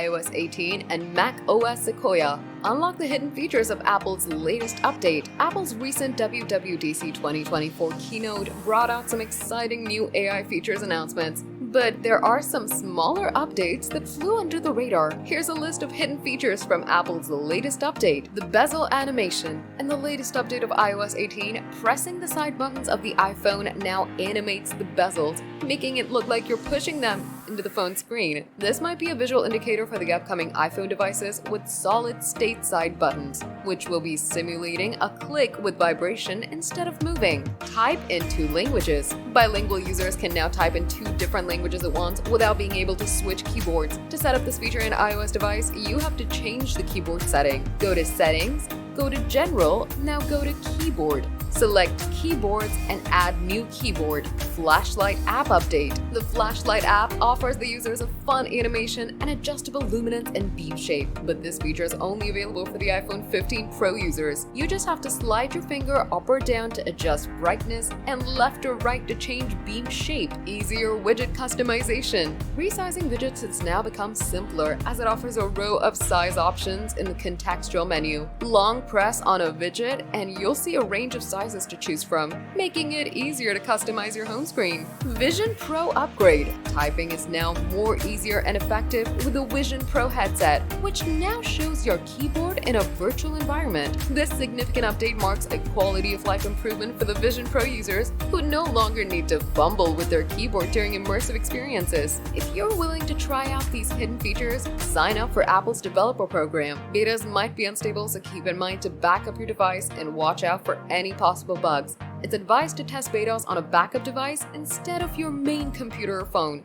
iOS 18 and macOS Sequoia. Unlock the hidden features of Apple's latest update. Apple's recent WWDC 2024 keynote brought out some exciting new AI features announcements. But there are some smaller updates that flew under the radar. Here's a list of hidden features from Apple's latest update: the bezel animation. And the latest update of iOS 18, pressing the side buttons of the iPhone now animates the bezels, making it look like you're pushing them into the phone screen. This might be a visual indicator for the upcoming iPhone devices with solid-state side buttons, which will be simulating a click with vibration instead of moving. Type in 2 languages. Bilingual users can now type in 2 different languages at once without being able to switch keyboards. To set up this feature in an iOS device, you have to change the keyboard setting. Go to Settings, go to General, now go to Keyboard. Select Keyboards and add New Keyboard. Flashlight app update. The Flashlight app offers the users a fun animation and adjustable luminance and beam shape, but this feature is only available for the iPhone 15 Pro users. You just have to slide your finger up or down to adjust brightness and left or right to change beam shape. Easier widget customization. Resizing widgets has now become simpler as it offers a row of size options in the contextual menu. Long press on a widget and you'll see a range of sizes to choose from, making it easier to customize your home screen. Vision Pro upgrade. Typing is now more easier and effective with the Vision Pro headset, which now shows your keyboard in a virtual environment. This significant update marks a quality of life improvement for the Vision Pro users who no longer need to fumble with their keyboard during immersive experiences. If you're willing to try out these hidden features, sign up for Apple's developer program. Betas might be unstable, so keep in mind to back up your device and watch out for any possible bugs. It's advised to test betas on a backup device instead of your main computer or phone.